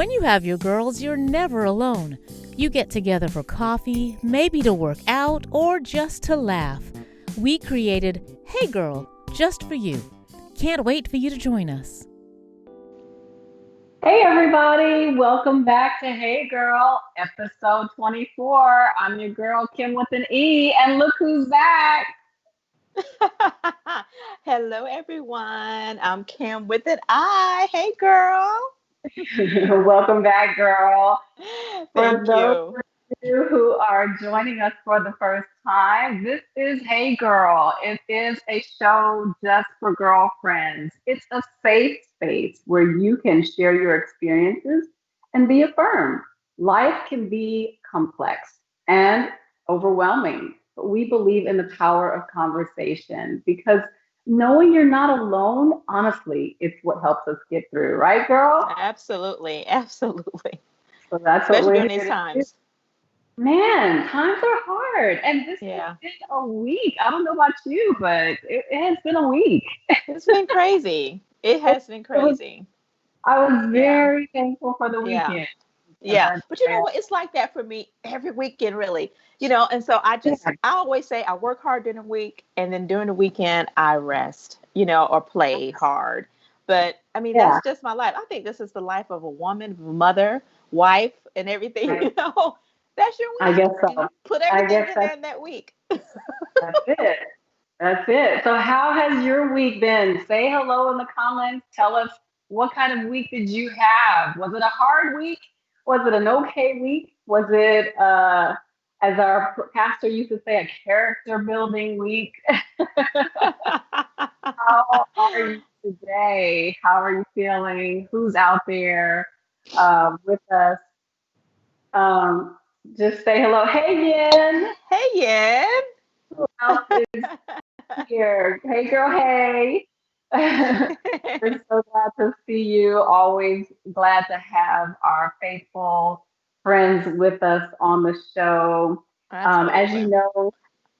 When you have your girls, you're never alone. You get together for coffee, maybe to work out, or just to laugh. We created Hey Girl, just for you. Can't wait for you to join us. Hey everybody, welcome back to Hey Girl, episode 24. I'm your girl Kim with an E, and look who's back. Hello, everyone. I'm Kim with an I. Hey, girl. Welcome back, girl. For Thank those you. of you who are joining us for the first time, this is Hey Girl. It is a show just for girlfriends. It's a safe space where you can share your experiences and be affirmed. Life can be complex and overwhelming, but we believe in the power of conversation because knowing you're not alone, honestly, it's what helps us get through, right, girl? Absolutely. Absolutely. So that's what Especially we're during these here to do. times. Man, times are hard. And this has Yeah. been a week. I don't know about you, but it has been a week. It's been crazy. It It, has been it was, crazy. I was Yeah. very thankful for the Yeah. weekend. And Yeah. But you know what? It's like that for me every weekend, really. And so yeah, I always say I work hard during the week and then during the weekend I rest, or play hard. But I mean, yeah, that's just my life. I think this is the life of a woman, mother, wife, and everything, I, That's your I week. guess so. You put I everything guess in there in that week. that's it. That's it. So, how has your week been? Say hello in the comments. Tell us what kind of week did you have? Was it a hard week? Was it an okay week? Was it, as our pastor used to say, a character building week? How are you today? How are you feeling? Who's out there with us? Um, just say hello. Hey, Yen. Hey, Yen. Who else is here? Hey, girl. Hey. We're so glad to see you. Always glad to have our faithful friends with us on the show. As Absolutely. you know,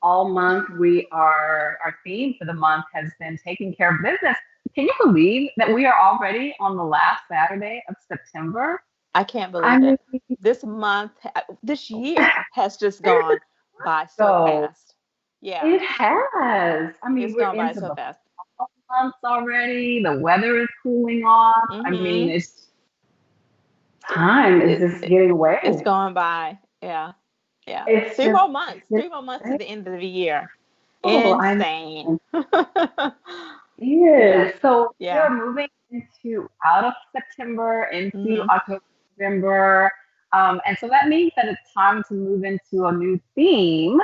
all month our theme for the month has been taking care of business. Can you believe that we are already on the last Saturday of September? I can't I believe mean, it. This month, this year has just gone by so so fast. Yeah, it has. I mean, it's we're gone by into so the fast. fall months already. The weather is cooling off. I mean, Mm-hmm. it's time is It, just it, getting it's away. gone by. Yeah, yeah. It's Three just more months. getting 3 more months to away. the end of the year. Oh, I Insane. know. It is. Yeah, So we yeah. are moving into out of September into Mm-hmm. October, November. And so that means that it's time to move into a new theme.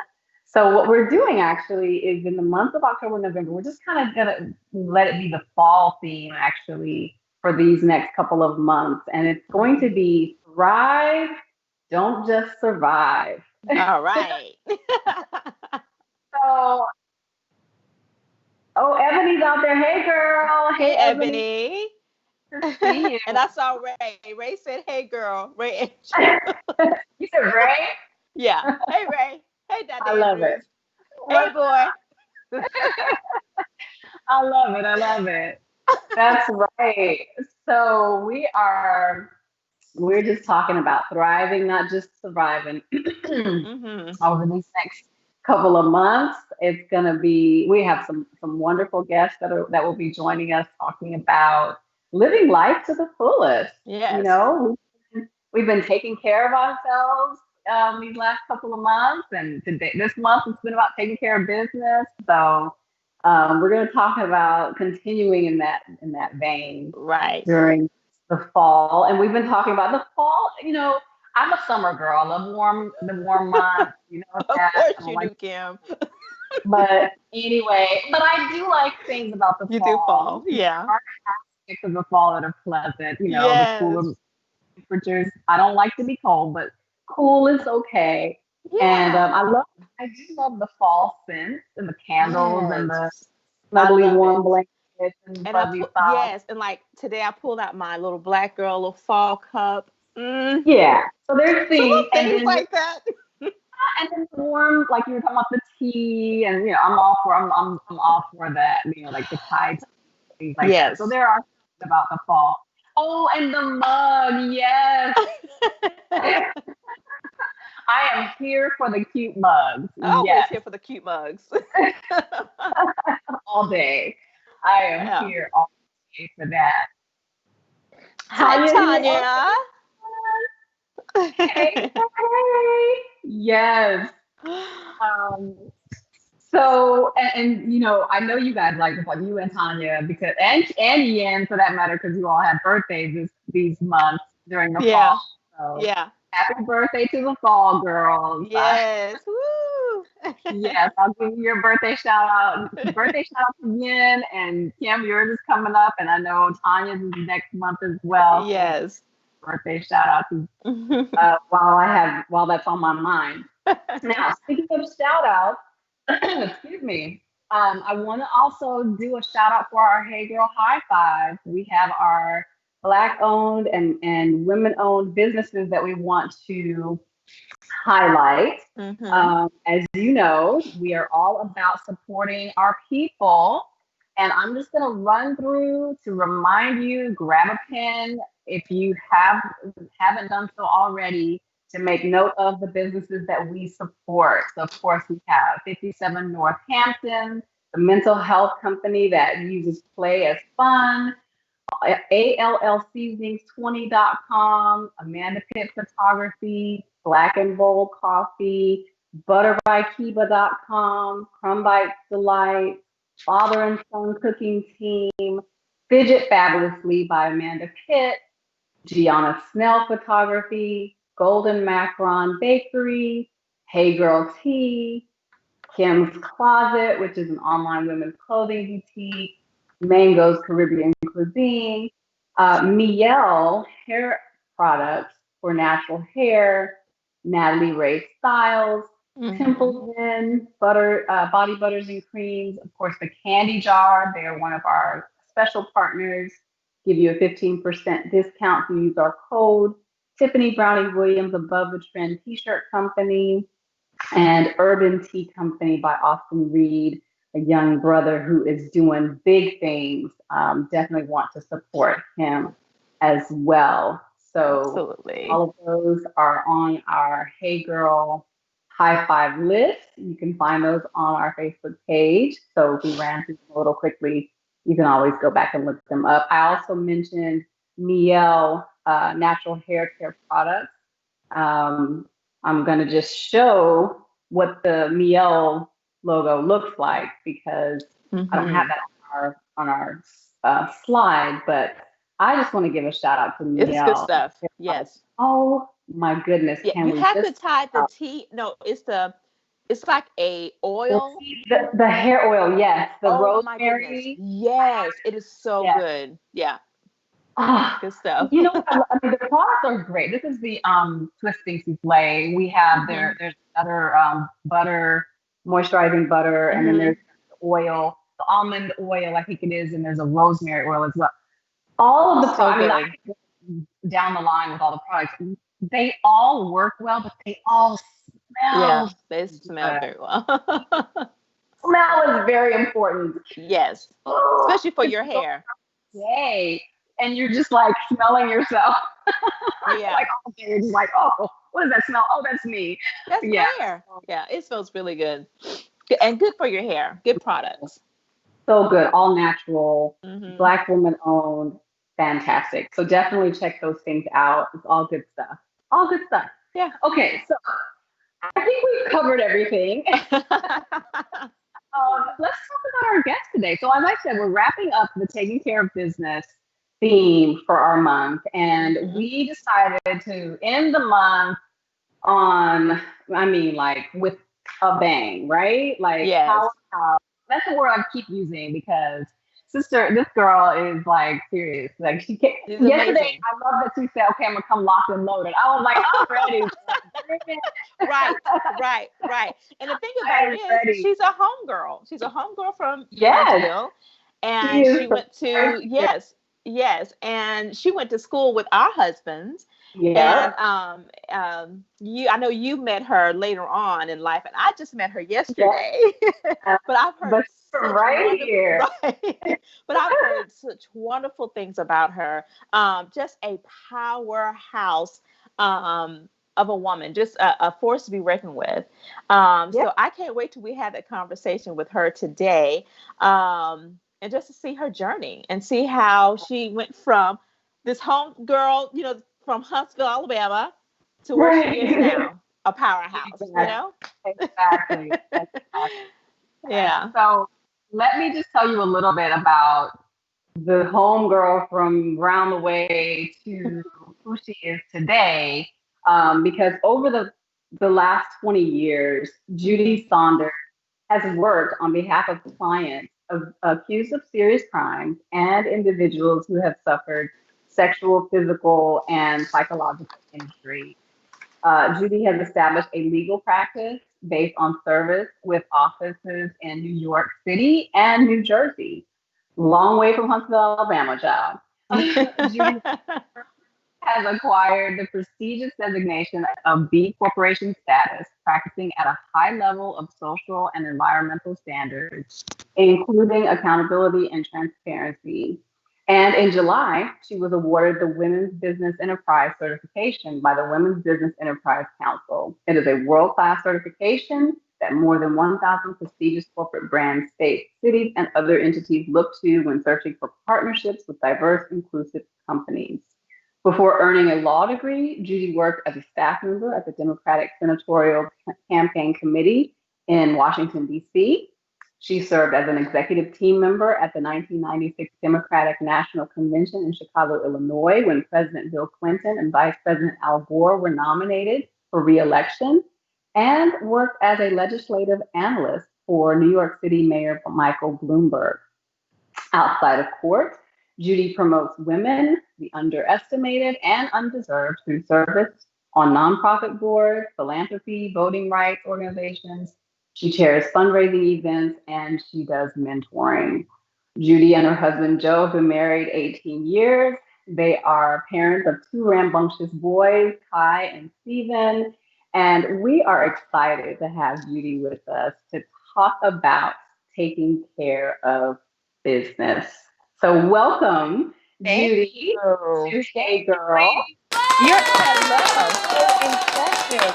So what we're doing actually is in the month of October, November, we're just kind of gonna let it be the fall theme actually for these next couple of months. And it's going to Mm-hmm. be thrive, don't just survive. All right. So, oh, Ebony's out there. Hey, girl. Hey, Hey, Ebony. Ebony. Good to see you. And I saw Ray. Ray said, "Hey, girl." Ray. You said Ray? Yeah. Hey, Ray. Hey, Dr. I love it. Andrews. Hey, What's boy. I love it. I love it. That's right. So we're just talking about thriving, not just surviving. Mm-hmm. Over these next couple of months, it's gonna be we have some wonderful guests that will be joining us talking about living life to the fullest. You Yes. know, we've been taking care of ourselves these last couple of months, and today this month it's been about taking care of business. So we're going to talk about continuing in that vein Right. during the fall, and we've been talking about the fall. You know, I'm a summer girl. I love the warm months. You know Of that. I course don't you like, do, Kim. but anyway, but I do like things about the You do fall. fall. Yeah. There are aspects of the fall that are pleasant. You know, the cooler Yes. temperatures. I don't like to be cold, but cool is okay. And Yeah. I do love the fall scents and the candles and the Yes. I snuggly love warm it. blankets and And I fuzzy put, socks. yes. And like today I pulled out my little black girl, little fall cup. Mm. Yeah. So there's So things, little things like that. and then warm, like you were talking about the tea, and I'm all for that. You know, like the Thai tea, things like that. So Yes. there are things about the fall. Oh, and the mug. Yes. I am here for the cute mugs. Always Yes. here for the cute mugs. All day. I am Yeah. here all day for that. Hi, Tanya here. Tanya. Hey, hey. Yes. Um, so you know, I know you guys like you and Tanya because and Yen for that matter, because you all have birthdays these months during the fall. Yeah. So Yeah. happy birthday to the fall girls. Yes. Woo. Yes, I'll give you your birthday shout out. Birthday shout out to Yen and Kim. Yours is coming up, and I know Tanya's is next month as well. So Yes. birthday shout out to while that's on my mind. Now, speaking of shout outs, excuse me. I want to also do a shout out for our Hey Girl High Five. We have our Black owned and women owned businesses that we want to highlight. Mm-hmm. As you know, we are all about supporting our people. And I'm just going to run through to remind you, grab a pen if you haven't done so already, to make note of the businesses that we support. So, of course, we have 57 Northampton, the mental health company that uses play as fun, allseasonings20.com, Amanda Pitt Photography, Black and Bold Coffee, butterbykiba.com, Crumb Bites Delight, Father and Son Cooking Team, Fidget Fabulously by Amanda Pitt, Gianna Snell Photography, Golden Macron Bakery, Hey Girl Tea, Kim's Closet, which is an online women's clothing boutique, Mango's Caribbean Cuisine, Miel Hair Products for natural hair, Natalie Ray Styles, Mm-hmm. Temple Zen, body butters and creams, of course, the Candy Jar. They are one of our special partners. Give you a 15% discount if you use our code. Tiffany Browning Williams, Above the Trend T-shirt company, and Urban Tea Company by Austin Reed, a young brother who is doing big things. Definitely want to support him as well. So Absolutely. all of those are on our Hey Girl High Five list. You can find those on our Facebook page. So if we ran through them a little quickly, you can always go back and look them up. I also mentioned Miel Natural Hair Care Products. Um, I'm going to just show what the Miel logo looks like because I don't have Mm-hmm. that on our slide, but I just want to give a shout out to It's good Miel. stuff. Yes. Oh my goodness, Yeah. can You we have to just tie the tea. No, it's like a the, oil. the hair oil? Yes, the Oh my goodness. rosemary. Yes. It is so Yes. good. Yeah. Ah, Good stuff. you know what? I mean, the products are great. This is the twisting souffle. We have Mm-hmm. there's other butter, moisturizing butter, and then Mm-hmm. there's the oil, the almond oil, I think it is, and there's a rosemary oil as well. All of the So products, I mean, I good. could go down the line with all the products. They all work well, but they all Yeah. smell They so smell good. very well. Smell is very important. Yes. Oh, Especially for it's your so hair. yay. And you're just like smelling yourself. Yeah. Like all day, you're just like, oh, what does that smell? Oh, that's me. That's Yeah. my hair. Yeah. It smells really good. And good for your hair. Good products. So good. All natural, Mm-hmm. Black woman owned, fantastic. So definitely check those things out. It's all good stuff. All good stuff. Yeah. Okay, so I think we've covered everything. Let's talk about our guest today. So, as I said, we're wrapping up the taking care of business theme for our month, and Mm-hmm. we decided to end the month on, I mean, like with a bang, right? Like Yes. powerhouse. That's the word I keep using because this girl is like serious. Like she can't, It's yesterday, amazing. I love that she said, "Okay, I'm gonna come locked and loaded." I was like, "I'm ready. Bring it. Right, right, right. And the thing I about it am is, ready." she's a homegirl. She's a homegirl from Yes, Huntsville, she and is she from went to yes, and she went to school with our husbands. And Yep. I know you met her later on in life, and I just met her Yes. yesterday, Uh, but I've heard but such Right wonderful, here. right? But I've heard such wonderful things about her. Just a powerhouse of a woman, just a force to be reckoned with. Yeah. So I can't wait till we have that conversation with her today, and just to see her journey and see how she went from this home girl, from Huntsville, Alabama, to where she is Right. now, a powerhouse. Exactly. Exactly. Yeah. So let me just tell you a little bit about the homegirl from round the way to who she is today. Because over the last 20 years, Mhm. Judie Saunders has worked on behalf of clients accused of serious crimes and individuals who have suffered sexual, physical, and psychological injury. Judy has established a legal practice based on service with offices in New York City and New Jersey. Long way from Huntsville, Alabama, child. Judy has acquired the prestigious designation of B Corporation status, practicing at a high level of social and environmental standards, including accountability and transparency. And in July, she was awarded the Women's Business Enterprise certification by the Women's Business Enterprise Council. It is a world class certification that more than 1,000 prestigious corporate brands, states, cities, and other entities look to when searching for partnerships with diverse, inclusive companies. Before earning a law degree, Judy worked as a staff member at the Democratic Senatorial Campaign Committee in Washington, D.C. She served as an executive team member at the 1996 Democratic National Convention in Chicago, Illinois, when President Bill Clinton and Vice President Al Gore were nominated for reelection, and worked as a legislative analyst for New York City Mayor Michael Bloomberg. Outside of court, Judy promotes women, the underestimated and undeserved, through service on nonprofit boards, philanthropy, voting rights organizations. She chairs fundraising events and she does mentoring. Judy and her husband Joe have been married 18 years. They are parents of two rambunctious boys, Kai and Steven. And we are excited to have Judy with us to talk about taking care of business. So welcome, Thank Judy, you. to Thank Hey you, Girl. ladies. You're Hello. so impressive.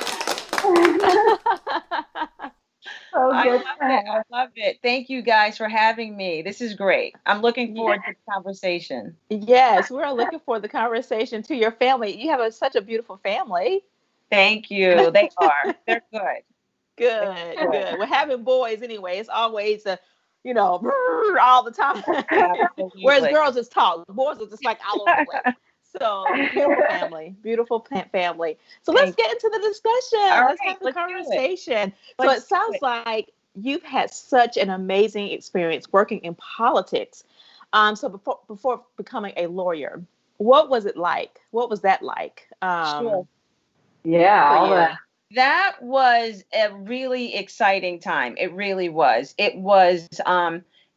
So I good love to it. I have love it. Thank you guys for having me. This is great. I'm looking Yeah. forward to the conversation. Yes, we're looking for the conversation to your family. You have such a beautiful family. Thank you. They are. They're good. They're Good, good. good. We're having boys anyway. It's always all the time. Whereas Absolutely. girls just talk. Boys are just like all over the place. So beautiful family, beautiful family. So let's Thank get into the you. discussion. All Let's right, have the let's do it. conversation. So it Let's do sounds it. like you've had such an amazing experience working in politics. So before becoming a lawyer, what was it like? What was that like Sure. yeah, for all that. you? That was a really exciting time. It really was. It was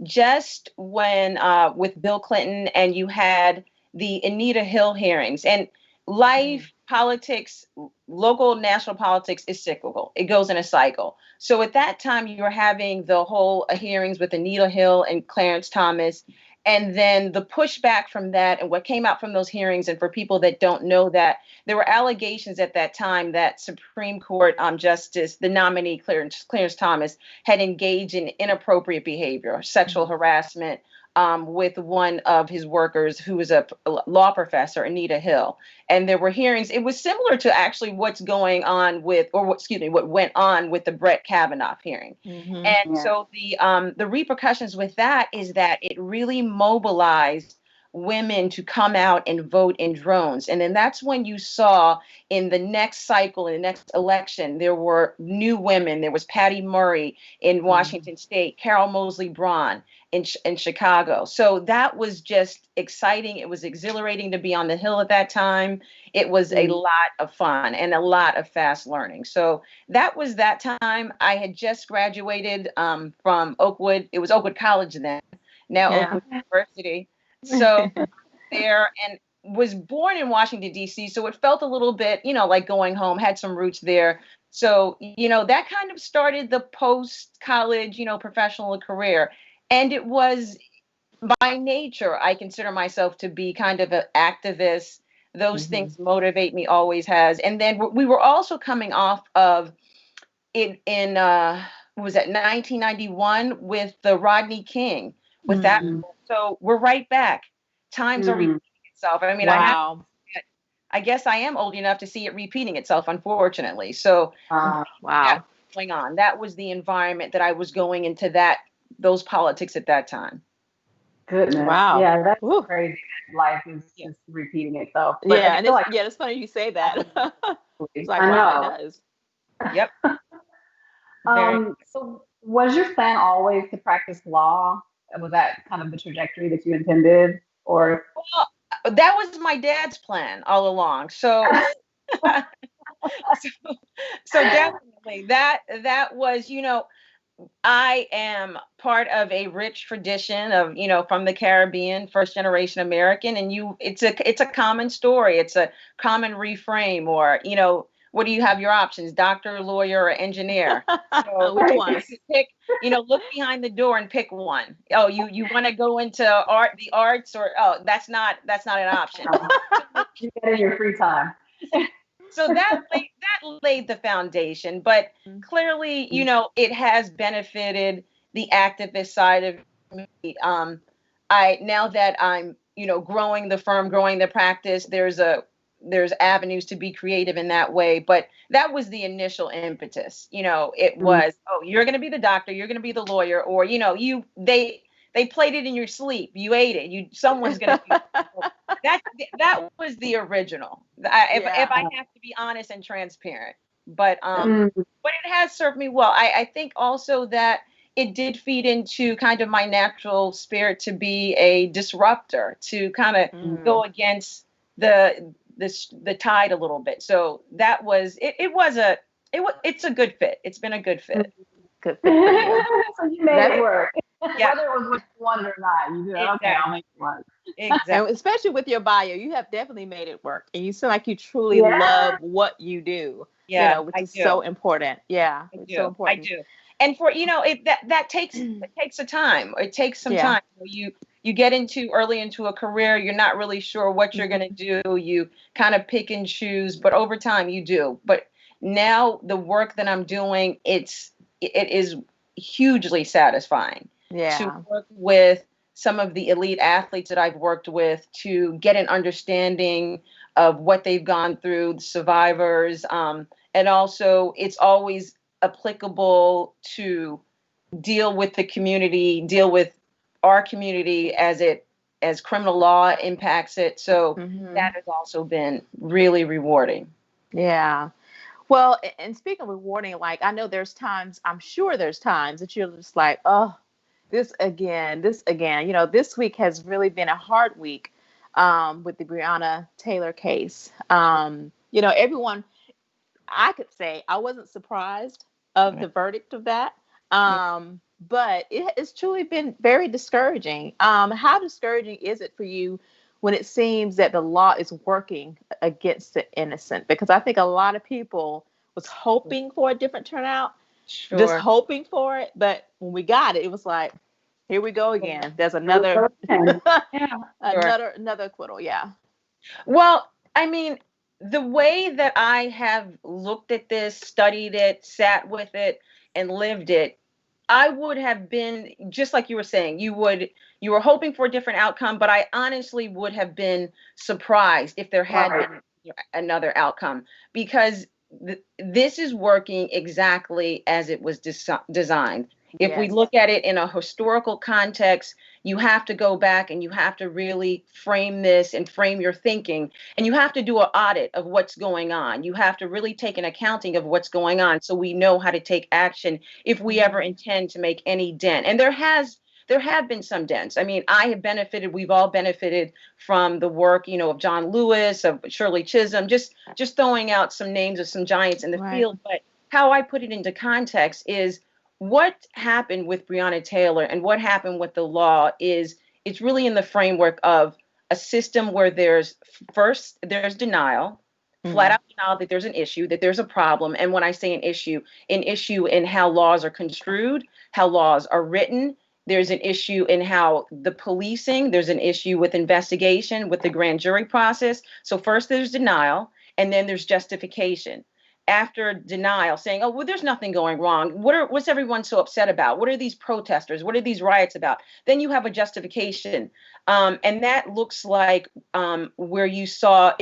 just when with Bill Clinton and you had the Anita Hill hearings and Mm. life politics, local national politics is cyclical. It goes in a cycle. So at that time you were having the whole hearings with Anita Hill and Clarence Thomas. And then the pushback from that and what came out from those hearings, and for people that don't know that, there were allegations at that time that Supreme Court Justice, the nominee Clarence Thomas, had engaged in inappropriate behavior, sexual harassment with one of his workers who was a law professor, Anita Hill. And there were hearings. It was similar to actually what's going on with, or what, excuse me, what went on with the Brett Kavanaugh hearing. Mm-hmm. And Yeah. so the repercussions with that is that it really mobilized women to come out and vote in drones. And then that's when you saw in the next cycle, in the next election, there were new women. There was Patty Murray in Mm-hmm. Washington State, Carol Mosley Braun in Chicago. So that was just exciting. It was exhilarating to be on the Hill at that time. It was a Mm. lot of fun and a lot of fast learning. So that was that time. I had just graduated from Oakwood. It was Oakwood College then, now Yeah. Oakwood University. So there and was born in Washington, D.C. So it felt a little bit, like going home, had some roots there. So, that kind of started the post college, professional career. And it was by nature, I consider myself to be kind of an activist. Those things motivate me, always has. And then we were also coming off of it in what was that 1991 with the Rodney King with that. So we're right back. Times are repeating itself. I mean, Wow. I guess I am old enough to see it repeating itself, unfortunately. So Wow. that was going on. That was the environment that I was going into, those politics at that time. Goodness. Wow. Yeah, that's Woo. crazy that life is Yeah. just repeating itself. But Yeah, I and feel like it's funny you say that. It's like, I wow, know. it does. Yep. Very. So was your plan always to practice law? Was that kind of the trajectory that you intended? Or Well, that was my dad's plan all along. So, so definitely that was, I am part of a rich tradition of, from the Caribbean, first generation American, and it's a common story. It's a common reframe, or, what do you have your options? Doctor, lawyer, or engineer? So Which one? pick, look behind the door and pick one. Oh, you want to go into the arts, or that's not an option. you get in your free time? So that laid the foundation, but clearly, it has benefited the activist side of me. I now that I'm, growing the firm, growing the practice, there's avenues to be creative in that way. But that was the initial impetus. It was, oh, you're going to be the doctor, you're going to be the lawyer, or they played it in your sleep. You ate it. Someone's going to. That was the original. If I have to be honest and transparent, but it has served me well. I think also that it did feed into kind of my natural spirit to be a disruptor, to kind of go against the tide a little bit. So that was it. It's a good fit. It's been a good fit. Good fit for you. So you made it work. Yeah. Whether it was what you wanted or not, you said, okay, I'll make it work. Exactly. And especially with your bio, you have definitely made it work, and you seem like you truly love what you do. Yeah, which is so important. Yeah, it's so important. I do. And for that takes a time. It takes some time. You get early into a career, you're not really sure what you're going to do. You kind of pick and choose, but over time you do. But now the work that I'm doing, it is hugely satisfying. Yeah. To work with some of the elite athletes that I've worked with, to get an understanding of what they've gone through, the survivors, and also it's always applicable to deal with the community, deal with our community as criminal law impacts it. So that has also been really rewarding. Yeah. Well, and speaking of rewarding, like I know I'm sure there's times that you're just like, oh, this again. This week has really been a hard week with the Breonna Taylor case. Everyone, I could say I wasn't surprised of the verdict of that. But it's truly been very discouraging. How discouraging is it for you when it seems that the law is working against the innocent? Because I think a lot of people was hoping for a different turnout, just hoping for it. But when we got it, it was like, here we go again. There's another another acquittal. Yeah. Well, I mean, the way that I have looked at this, studied it, sat with it, and lived it, I would have been, just like you were saying, you were hoping for a different outcome, but I honestly would have been surprised if there had been another outcome, because this is working exactly as it was designed. If we look at it in a historical context, you have to go back and you have to really frame this and frame your thinking, and you have to do an audit of what's going on. You have to really take an accounting of what's going on so we know how to take action if we ever intend to make any dent. And there have been some dents. I mean, we've all benefited from the work, of John Lewis, of Shirley Chisholm, just throwing out some names of some giants in the field. But how I put it into context is what happened with Breonna Taylor and what happened with the law is it's really in the framework of a system where there's denial, flat out denial that there's an issue, that there's a problem. And when I say an issue in how laws are construed, how laws are written, There's an issue in how the policing, there's an issue with investigation, with the grand jury process. So first there's denial, and then there's justification. After denial, saying, oh, well, there's nothing going wrong. What's everyone so upset about? What are these protesters? What are these riots about? Then you have a justification. And that looks like where you saw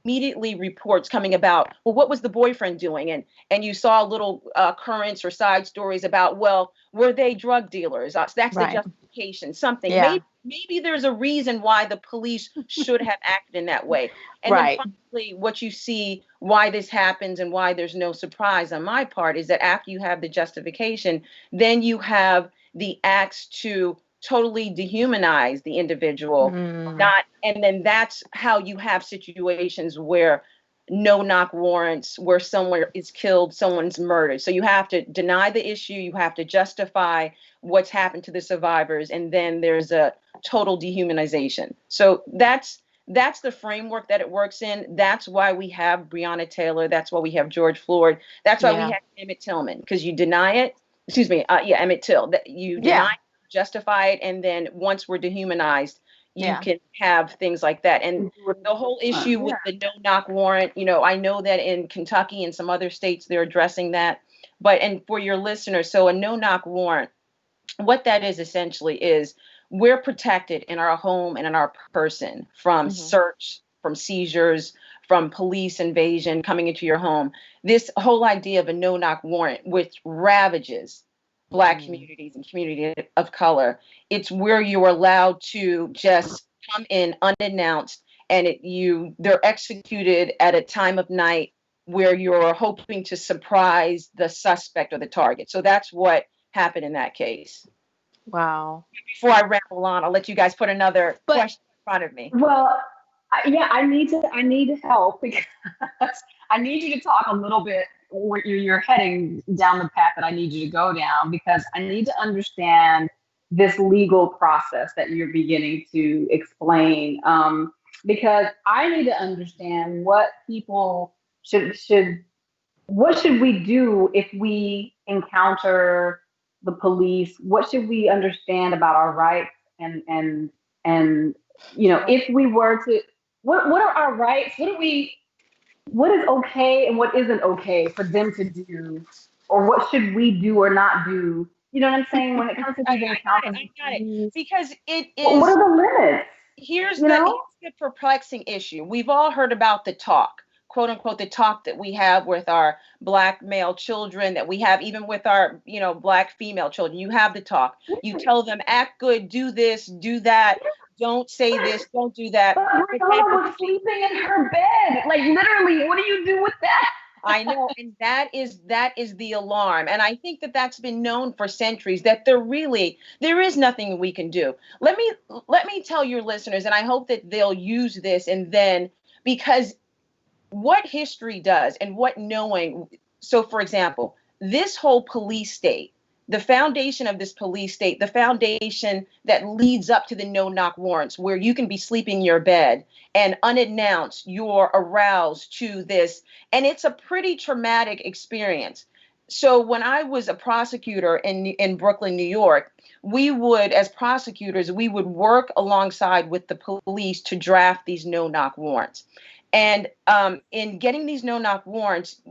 immediately reports coming about, well, what was the boyfriend doing? And you saw little currents or side stories about, well, were they drug dealers? So that's the Right. justification, something. Yeah. Maybe there's a reason why the police should have acted in that way. And Right. then finally, what you see, why this happens and why there's no surprise on my part, is that after you have the justification, then you have the acts to totally dehumanize the individual. And then that's how you have situations where no knock warrants, where someone is killed, someone's murdered. So you have to deny the issue, you have to justify what's happened to the survivors, and then there's a total dehumanization. So that's the framework that it works in. That's why we have Breonna Taylor. That's why we have George Floyd. That's why we have Emmett Tillman, because you deny it. Excuse me. Emmett Till. That you deny, justify it, and then once we're dehumanized, you can have things like that. And the whole issue with the no-knock warrant, I know that in Kentucky and some other states, they're addressing that. And for your listeners, so a no-knock warrant, what that is essentially is we're protected in our home and in our person from search, from seizures, from police invasion coming into your home. This whole idea of a no-knock warrant, which ravages Black communities and community of color, it's where you're allowed to just come in unannounced, and they're executed at a time of night where you're hoping to surprise the suspect or the target. So that's what happened in that case. Wow. Before I ramble on, I'll let you guys put another question in front of me. Well, I need help, because I need you to talk a little bit where you're heading down the path that I need you to go down, because I need to understand this legal process that you're beginning to explain. Because I need to understand what people what should we do if we encounter the police? What should we understand about our rights? And if we were to, what are our rights? What is okay and what isn't okay for them to do, or what should we do or not do? You know what I'm saying? When it comes to these encounters, I got it. Because it is. What are the limits? Here's the perplexing issue. We've all heard about the talk, quote unquote, the talk that we have with our Black male children, that we have even with our, Black female children. You have the talk. You tell them, act good, do this, do that. Don't say this, don't do that. But Brianna was sleeping in her bed. Like, literally, what do you do with that? I know, and that is the alarm. And I think that that's been known for centuries, that there is nothing we can do. Let me tell your listeners, and I hope that they'll use this, and then, because what history does and what knowing, so for example, this whole police state, the foundation of this police state, the foundation that leads up to the no-knock warrants, where you can be sleeping in your bed and unannounced, you're aroused to this. And it's a pretty traumatic experience. So when I was a prosecutor in Brooklyn, New York, as prosecutors, we would work alongside with the police to draft these no-knock warrants. And in getting these no-knock warrants,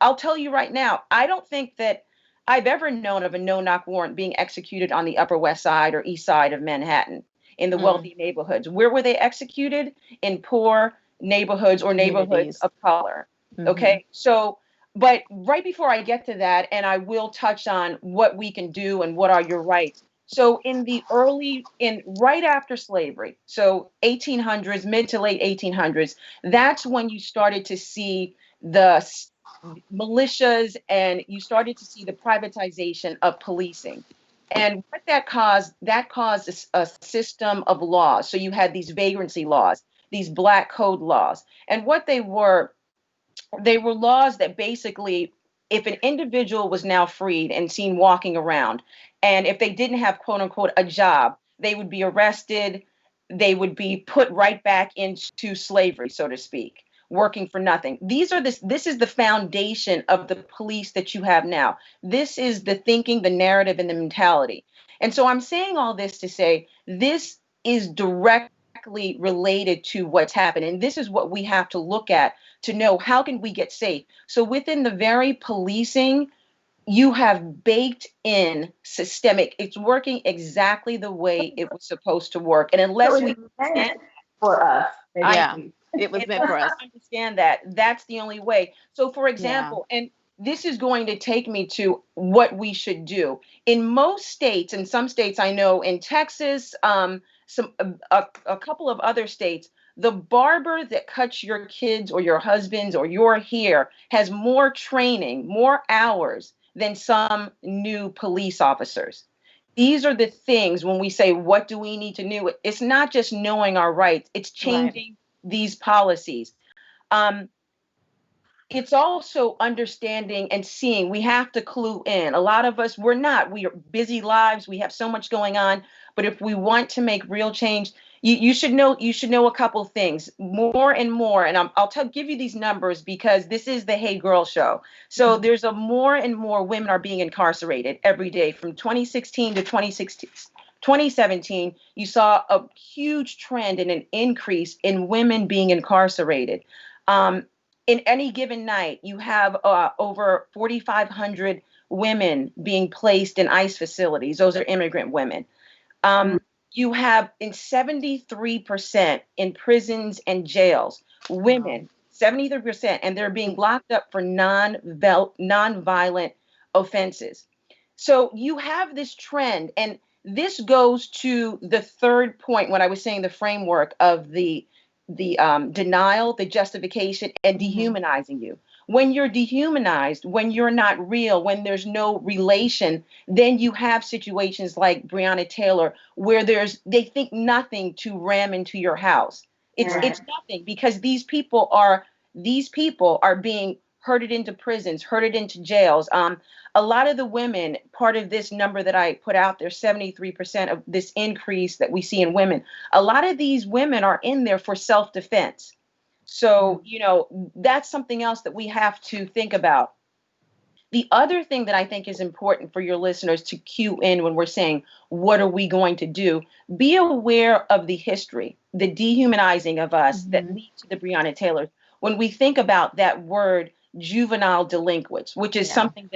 I'll tell you right now, I don't think that I've ever known of a no-knock warrant being executed on the Upper West Side or East Side of Manhattan, in the wealthy neighborhoods. Where were they executed? In poor neighborhoods or neighborhoods of color. Okay, so, but right before I get to that, and I will touch on what we can do and what are your rights. So right after slavery, so 1800s, mid to late 1800s, that's when you started to see the militias, and you started to see the privatization of policing. And what that caused a system of laws. So you had these vagrancy laws, these Black code laws. And what they were laws that basically, if an individual was now freed and seen walking around, and if they didn't have, quote unquote, a job, they would be arrested, they would be put right back into slavery, so to speak, working for nothing. This is the foundation of the police that you have now. This is the thinking, the narrative, and the mentality. And so I'm saying all this to say this is directly related to what's happened. And this is what we have to look at to know how can we get safe. So within the very policing, you have baked in systemic, it's working exactly the way it was supposed to work. And So unless it's we meant understand, for us, Yeah, basically. it was meant for us. understand that, that's the only way. So for Yeah. example, and this is going to take me to what we should do. In most states, and some states I know in Texas, a couple of other states, the barber that cuts your kids or your husbands or your hair has more training, more hours than some new police officers. These are the things when we say, what do we need to do? It's not just knowing our rights, it's Right. changing these policies. Um, it's also understanding and seeing. We have to clue in. A lot of us, we are busy lives, we have so much going on. But if we want to make real change, you should know a couple things more and more. And give you these numbers because this is the Hey Girl Show. So Mhm. there's a more and more women are being incarcerated every day from 2016 to 2017. You saw a huge trend and an increase in women being incarcerated. Um, in any given night, you have over 4,500 women being placed in ICE facilities. Those are immigrant women. Mm. Um, you have in 73% in prisons and jails, Wow. women, 73%, and they're being locked up for non-violent offenses. So you have this trend, and this goes to the third point when I was saying the framework of the denial, the justification, and Mhm. dehumanizing you. When you're dehumanized, when you're not real, when there's no relation, then you have situations like Breonna Taylor where they think nothing to ram into your house. Right. It's nothing because these people are being herded into prisons, herded into jails. A lot of the women, part of this number that I put out there, 73% of this increase that we see in women, a lot of these women are in there for self-defense. So, that's something else that we have to think about. The other thing that I think is important for your listeners to cue in when we're saying, what are we going to do? Be aware of the history, the dehumanizing of us that Mhm. lead to the Breonna Taylor. When we think about that word, juvenile delinquents, which is Yeah. something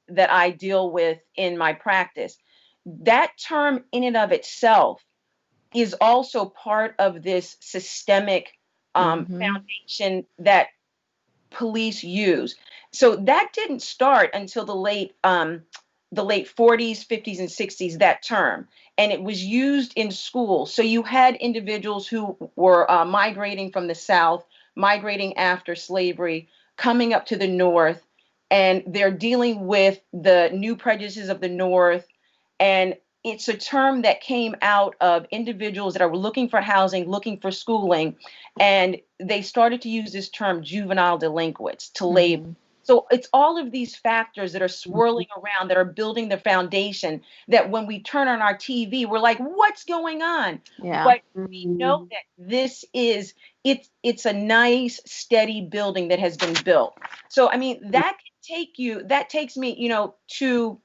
that I deal with in my practice, that term in and of itself is also part of this systemic Mhm. foundation that police use. So that didn't start until the late 40s, 50s, and 60s, that term. And it was used in schools. So you had individuals who were migrating from the South, migrating after slavery, coming up to the North, and they're dealing with the new prejudices of the North. And it's a term that came out of individuals that are looking for housing, looking for schooling, and they started to use this term juvenile delinquents to label. Mhm. So it's all of these factors that are swirling around that are building the foundation that when we turn on our TV, we're like, what's going on? Yeah. But we know that it's a nice, steady building that has been built. So I mean, that takes me, to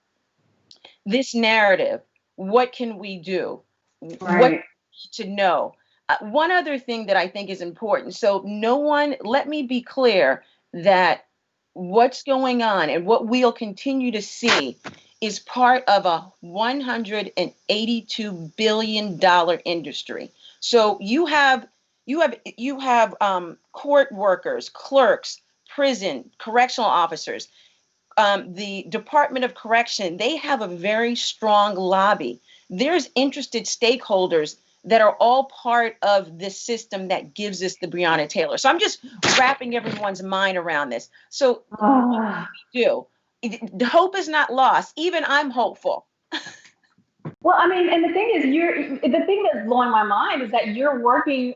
this narrative. What can we do? What Right. to know? One other thing that I think is important. So, no one, let me be clear that what's going on and what we'll continue to see is part of a $182 billion industry. So you have court workers, clerks, prison, correctional officers, the Department of Correction, they have a very strong lobby. There's interested stakeholders that are all part of this system that gives us the Breonna Taylor. So I'm just wrapping everyone's mind around this. So what Ah. do we do? The hope is not lost. Even I'm hopeful. Well, I mean, and the thing that's blowing my mind is that you're working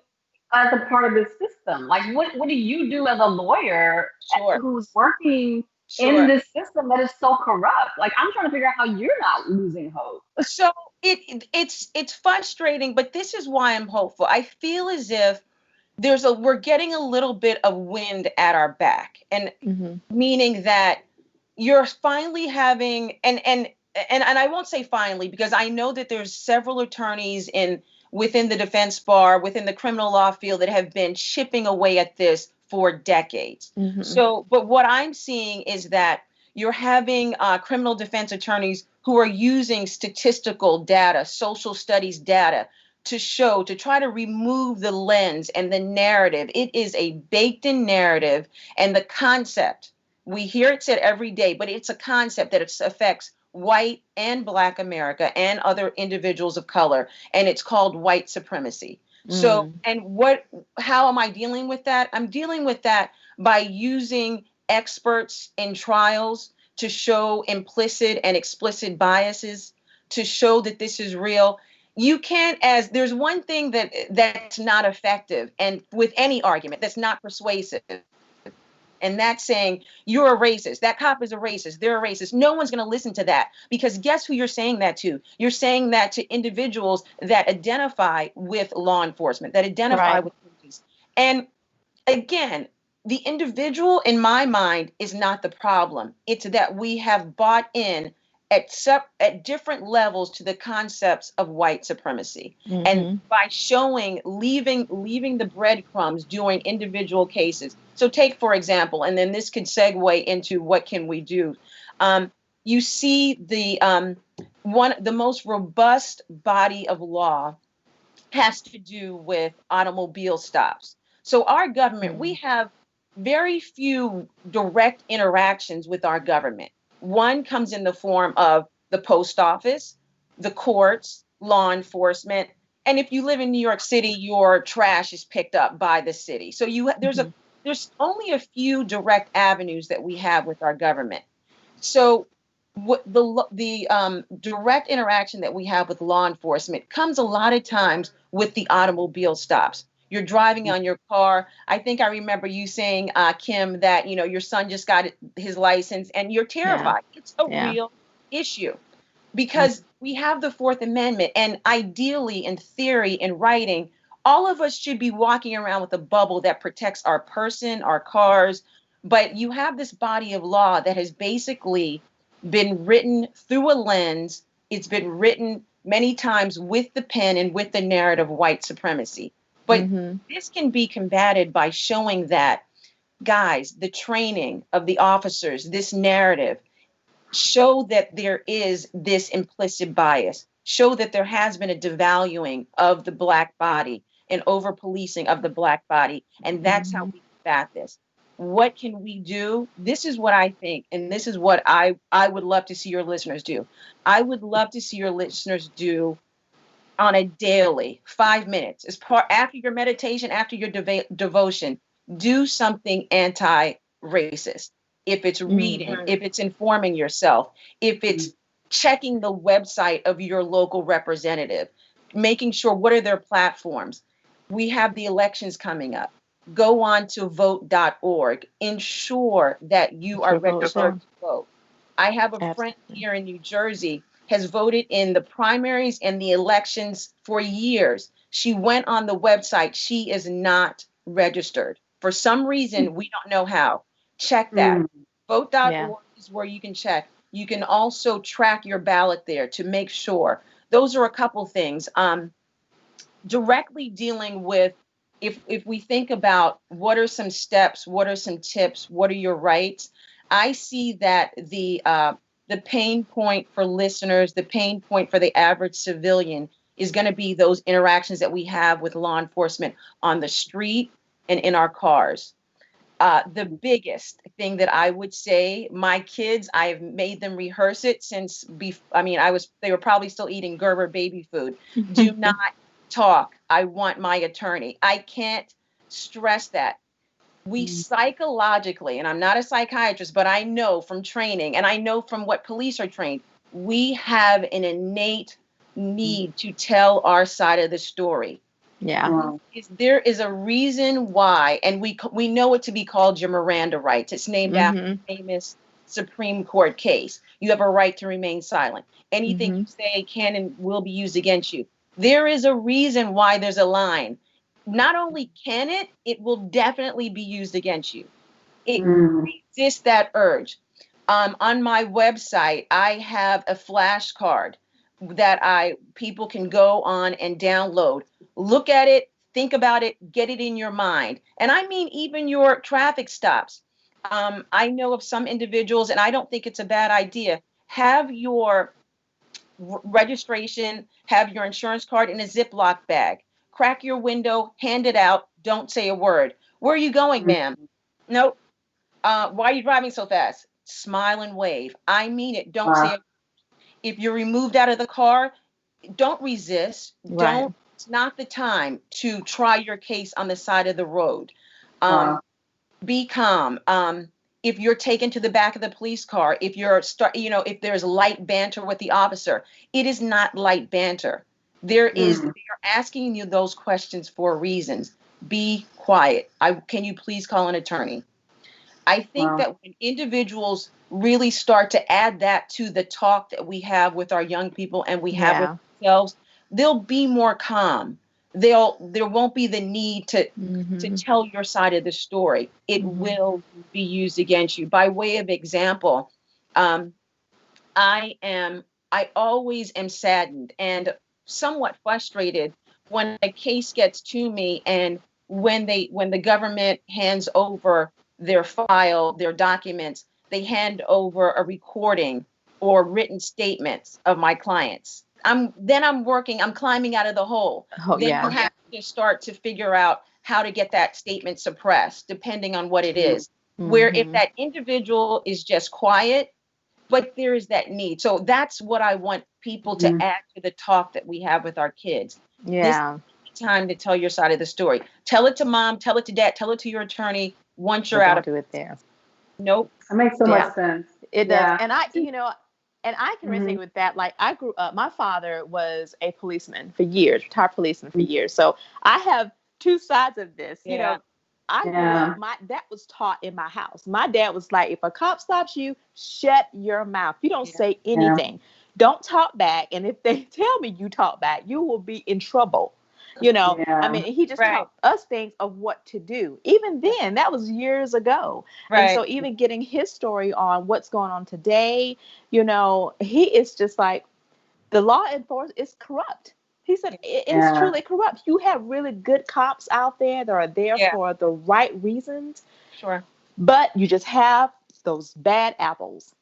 as a part of this system. Like, what do you do as a lawyer Sure, who's working in sure. this system that is so corrupt? Like, I'm trying to figure out how you're not losing hope. So it's frustrating, but this is why I'm hopeful. I feel as if we're getting a little bit of wind at our back, and Mhm. meaning that you're finally having, and and I won't say finally, because I know that there's several attorneys within the defense bar, within the criminal law field, that have been chipping away at this for decades. So, but what I'm seeing is that you're having criminal defense attorneys who are using statistical data, social studies data, to try to remove the lens and the narrative. It is a baked in narrative, and the concept, we hear it said every day, but it's a concept that it affects white and Black America and other individuals of color, and it's called white supremacy. So, and how am I dealing with that? I'm dealing with that by using experts in trials to show implicit and explicit biases, to show that this is real. You can't, there's one thing that's not effective, and with any argument that's not persuasive, and that's saying you're a racist. That cop is a racist. They're a racist. No one's going to listen to that, because guess who you're saying that to? You're saying that to individuals that identify with law enforcement, that identify with police. And again, the individual, in my mind, is not the problem. It's that we have bought in at different levels to the concepts of white supremacy. And by leaving the breadcrumbs during individual cases. So take, for example, and then this could segue into what can we do. You see the most robust body of law has to do with automobile stops. So our government, we have very few direct interactions with our government. One comes in the form of the post office, the courts, law enforcement, and if you live in New York City, your trash is picked up by the city. So there's only a few direct avenues that we have with our government. So the direct interaction that we have with law enforcement comes a lot of times with the automobile stops. You're driving on your car. I think I remember you saying, Kim, that your son just got his license and you're terrified. Yeah. It's a real issue, because we have the Fourth Amendment, and ideally, in theory, in writing, all of us should be walking around with a bubble that protects our person, our cars. But you have this body of law that has basically been written through a lens. It's been written many times with the pen and with the narrative of white supremacy. But this can be combated by showing that, guys, the training of the officers, this narrative, show that there is this implicit bias, show that there has been a devaluing of the Black body and over-policing of the Black body. And that's how we combat this. What can we do? This is what I think, and this is what I would love to see your listeners do. I would love to see your listeners do on a daily, 5 minutes, after your meditation, after your devotion, do something anti-racist. If it's reading, if it's informing yourself, if it's checking the website of your local representative, making sure what are their platforms. We have the elections coming up. Go on to vote.org. Ensure that you are registered to vote. I have a friend here in New Jersey has voted in the primaries and the elections for years. She went on the website. She is not registered. For some reason, we don't know how. Check that. Vote.org is where you can check. You can also track your ballot there to make sure. Those are a couple things. Directly dealing with, if we think about what are some steps, what are some tips, what are your rights, I see that the pain point for listeners, the pain point for the average civilian is going to be those interactions that we have with law enforcement on the street and in our cars. The biggest thing that I would say, my kids, I've made them rehearse it since, they were probably still eating Gerber baby food. Do not talk. I want my attorney. I can't stress that. We psychologically, and I'm not a psychiatrist, but I know from training, and I know from what police are trained, we have an innate need to tell our side of the story. Yeah. There is a reason why, and we know it to be called your Miranda rights. It's named after a famous Supreme Court case. You have a right to remain silent. Anything you say can and will be used against you. There is a reason why there's a line. Not only can it will definitely be used against you. It resists that urge. On my website, I have a flashcard that people can go on and download. Look at it, think about it, get it in your mind. And I mean, even your traffic stops. I know of some individuals, and I don't think it's a bad idea. Have your registration, have your insurance card in a Ziploc bag. Crack your window, hand it out. Don't say a word. Where are you going, ma'am? Nope. Why are you driving so fast? Smile and wave. I mean it. Don't say it. If you're removed out of the car, don't resist. Right. Don't. It's not the time to try your case on the side of the road. Be calm. If you're taken to the back of the police car, if if there's light banter with the officer, it is not light banter. They are asking you those questions for reasons. Be quiet. Can you please call an attorney? I think that when individuals really start to add that to the talk that we have with our young people and we have with ourselves, they'll be more calm. There won't be the need to tell your side of the story. It will be used against you. By way of example, I always am saddened and somewhat frustrated when a case gets to me and when the government hands over their file, their documents, they hand over a recording or written statements of my clients. I'm climbing out of the hole. You have to start to figure out how to get that statement suppressed, depending on what it is. Where if that individual is just quiet, but there is that need. So that's what I want people to add to the talk that we have with our kids. Yeah. This is the time to tell your side of the story. Tell it to mom, tell it to dad, tell it to your attorney once you're out of do it there. Nope. That makes so much sense. It does. And I can resonate with that. Like I grew up, my father was a policeman for years, retired policeman for years. So I have two sides of this. You know, I grew up, that was taught in my house. My dad was like, if a cop stops you, shut your mouth. You don't say anything. Don't talk back. And if they tell me you talk back, you will be in trouble. You know, I mean, he just taught us things of what to do. Even then, that was years ago. And so even getting his story on what's going on today, you know, he is just like, the law enforcement is corrupt. He said, it's truly corrupt. You have really good cops out there that are there for the right reasons. Sure. But you just have those bad apples.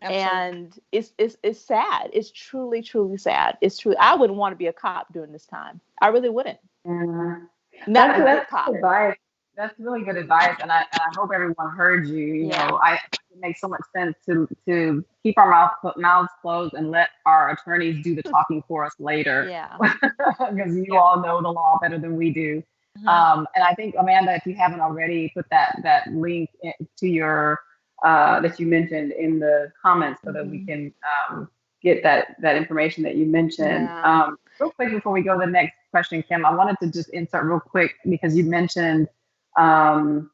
Absolutely. And it's sad. It's truly, truly sad. It's true. I wouldn't want to be a cop during this time. I really wouldn't. That's good advice. That's really good advice, and I hope everyone heard you. You know, it makes so much sense to keep our mouths closed and let our attorneys do the talking for us later. Yeah, because you all know the law better than we do. And I think, Amanda, if you haven't already, put that link to your that you mentioned in the comments so that we can get that information that you mentioned. Real quick before we go to the next question, Kim, I wanted to just insert real quick because you mentioned the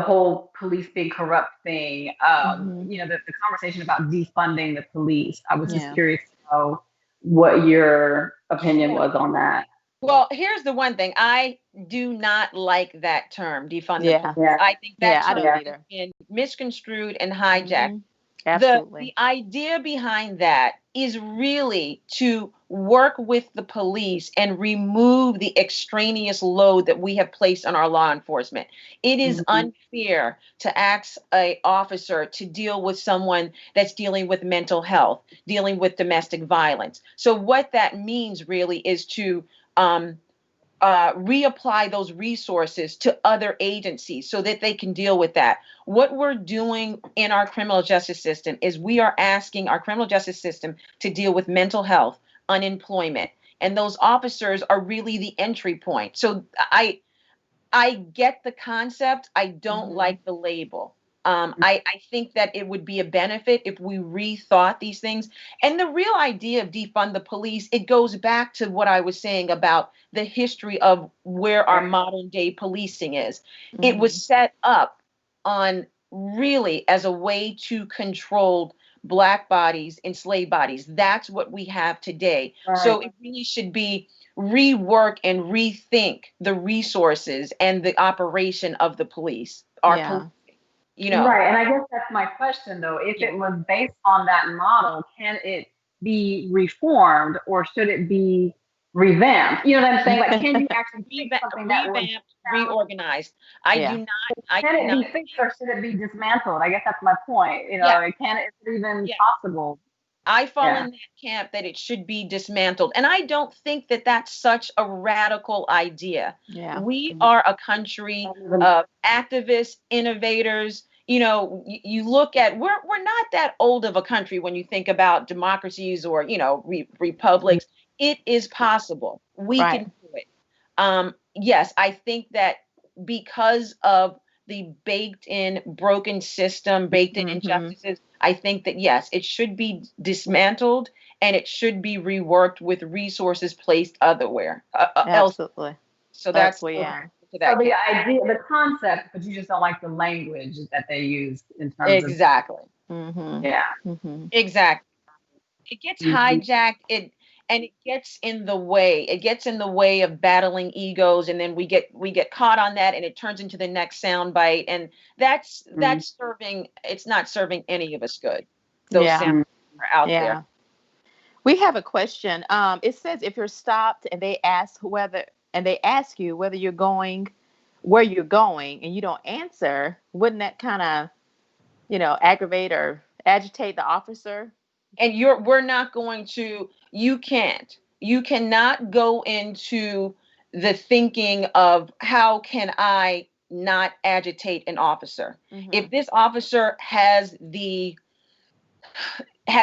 whole police being corrupt thing. You know, the conversation about defunding the police. I was just curious to know what your opinion was on that. Well, here's the one thing. I do not like that term, defund the police. I think that term has been misconstrued and hijacked. Absolutely. The idea behind that is really to work with the police and remove the extraneous load that we have placed on our law enforcement. It is unfair to ask an officer to deal with someone that's dealing with mental health, dealing with domestic violence. So what that means really is to reapply those resources to other agencies so that they can deal with that. What we're doing in our criminal justice system is we are asking our criminal justice system to deal with mental health, unemployment, and those officers are really the entry point. So I get the concept. I don't like the label. I think that it would be a benefit if we rethought these things. And the real idea of defund the police, it goes back to what I was saying about the history of where our modern day policing is. It was set up on really as a way to control Black bodies, enslaved bodies. That's what we have today. So it really should be rework and rethink the resources and the operation of the police. Police. you know. Right. And I guess that's my question though. If Yeah. it was based on that model, can it be reformed or should it be revamped? You know what I'm saying? Like, can you actually fix something that was Revamped, reorganized. I Yeah. do not, I can it cannot, be fixed or should it be dismantled? I guess that's my point. You yeah, know, is it even yeah. possible? I fall Yeah. in that camp that it should be dismantled. And I don't think that that's such a radical idea. Yeah. We are a country of activists, innovators. You know, you look at, we're not that old of a country when you think about democracies or, you know, republics. It is possible. We Right. can do it. Yes, I think that because of the baked in broken system, baked in Mm-hmm. injustices, I think that yes, it should be dismantled and it should be reworked with resources placed otherwhere else. Absolutely. So that's Absolutely. Okay. Yeah. to So that the camp. idea, the concept, but you just don't like the language that they use in terms of, Exactly. Mm-hmm. yeah. Mm-hmm. Exactly. It gets Mhm. hijacked, and it gets in the way. It gets in the way of battling egos, and then we get caught on that, and it turns into the next soundbite, and that's serving. It's not serving any of us good. Those Yeah. sounds Mhm. are out there. Yeah. We have a question. It says if you're stopped and they ask you whether you're going where you're going and you don't answer, wouldn't that kind of, aggravate or agitate the officer? And we're not going to. You cannot go into the thinking of how can I not agitate an officer. Mm-hmm. If this officer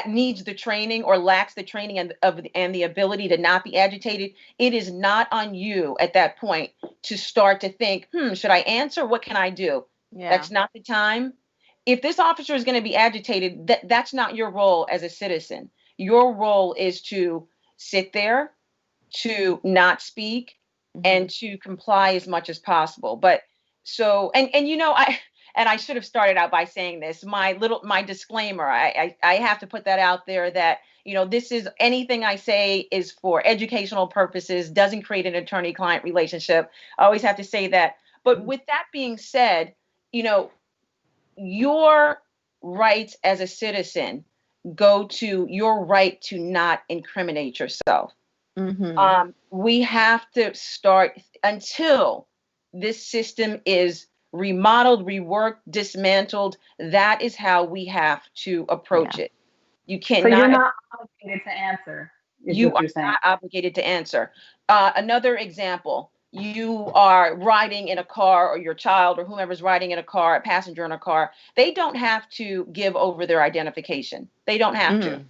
needs the training or lacks the training and the ability to not be agitated, it is not on you at that point to start to think, should I answer? What can I do? Yeah. That's not the time. If this officer is going to be agitated, that's not your role as a citizen. Your role is to sit there, to not speak, Mm-hmm. and to comply as much as possible. But so I should have started out by saying this. My disclaimer. I have to put that out there that this is anything I say is for educational purposes, doesn't create an attorney-client relationship. I always have to say that. But with that being said, you know your rights as a citizen go to your right to not incriminate yourself. Mm-hmm. We have to start until this system is remodeled, reworked, dismantled. That is how we have to Yeah. approach it. You So you're cannot, not obligated to answer, is you what are you're saying. not obligated to answer. Another example, you are riding in a car, or your child or whomever's riding in a car, a passenger in a car, they don't have to give over their identification. They don't have to. Mm-hmm.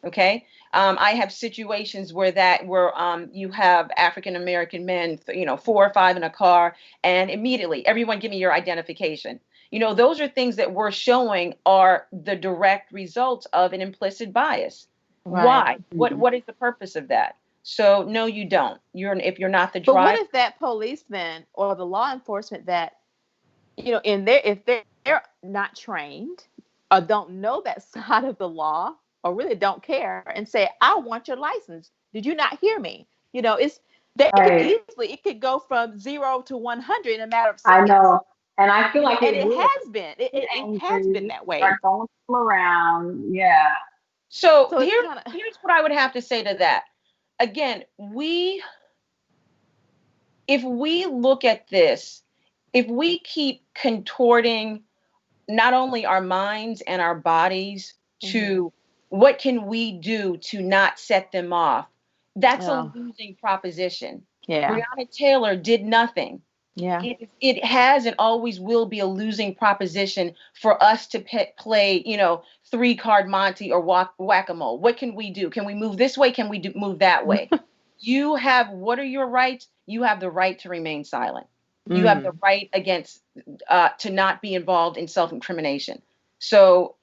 Okay. I have situations where you have African American men, 4 or 5 in a car, and immediately everyone give me your identification. Those are things that we're showing are the direct results of an implicit bias. Right. Why? What Mhm. what is the purpose of that? So no, you don't. If you're not the But what driver. if that policeman or the law enforcement that, in there, if they're not trained or don't know that side of the law or really don't care and say, I want your license. Did you not hear me? It's that Right. it could go from 0 to 100 in a matter of I seconds. know. And I feel like And it it would. has been. It has been Angry, that way. start throwing them around. Yeah. So So it's here's kind of, here's what I would have to say to that. Again, if we look at this, if we keep contorting not only our minds and our bodies mm-hmm. to what can we do to not set them off, that's a Oh, losing proposition. yeah. Breonna Taylor did nothing. Yeah. It has and always will be a losing proposition for us to play, 3 card Monte or whack-a-mole. What can we do? Can we move this way? Can we move that way? What are your rights? You have the right to remain silent. You have the Mm. right to not be involved in self-incrimination. So,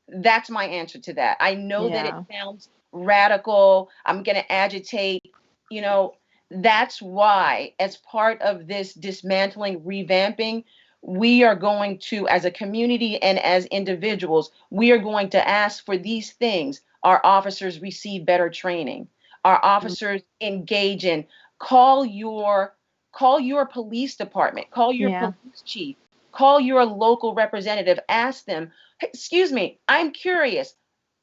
that's my answer to that. I know that it Yeah. sounds radical. I'm going to agitate, you know, that's why, as part of this dismantling, revamping, we are going to, as a community and as individuals, we are going to ask for these things. Our officers receive better training. Our officers engage in call your police department, call your Yeah. police chief. Call your local representative. Ask them, "Hey, excuse me, I'm curious.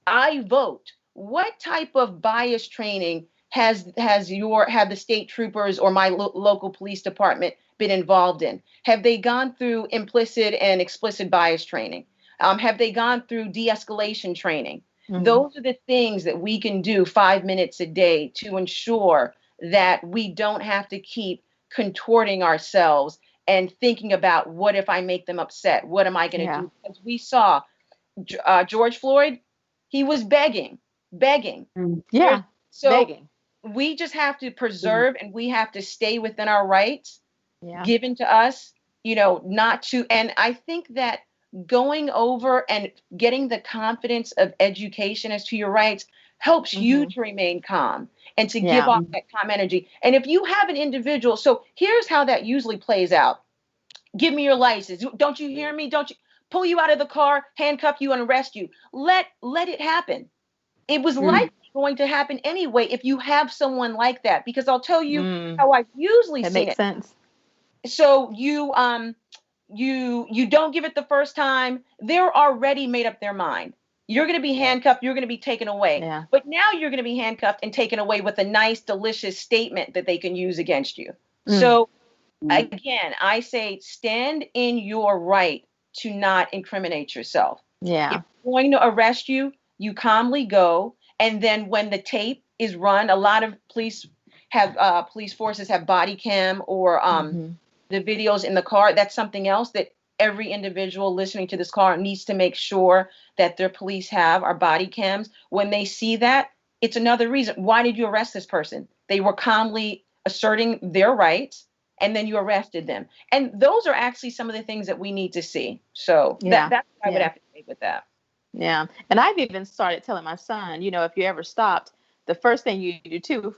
I vote. What type of bias training have the state troopers or my local police department been involved in? Have they gone through implicit and explicit bias training? Have they gone through de-escalation training? Those are the things that we can do 5 minutes a day to ensure that we don't have to keep contorting ourselves and thinking about, what if I make them upset? What am I going to do? Because we saw George Floyd, he was begging. Yeah. So Begging. we just have to preserve and we have to stay within our rights Yeah. given to us, not to. And I think that going over and getting the confidence of education as to your rights helps you to remain calm and to give off that calm energy. And if you have an individual, so here's how that usually plays out. Give me your license. Don't you hear me? Don't you pull you out of the car, handcuff you, and arrest you? Let it happen. It was likely going to happen anyway if you have someone like that, because I'll tell you how I've usually That seen makes it. sense. So you don't give it the first time, they're already made up their mind. You're going to be handcuffed, you're going to be taken away. Yeah. But now you're going to be handcuffed and taken away with a nice, delicious statement that they can use against you. So again, I say stand in your right to not incriminate yourself. Yeah. If they're going to arrest you, you calmly go. And then when the tape is run, a lot of police forces have body cam or the videos in the car. That's something else that every individual listening to this call needs to make sure that their police have are body cams. When they see that, it's another reason. Why did you arrest this person? They were calmly asserting their rights, and then you arrested them. And those are actually some of the things that we need to see. So that's what I would have to say with that. Yeah. And I've even started telling my son, if you're ever stopped, the first thing you do too,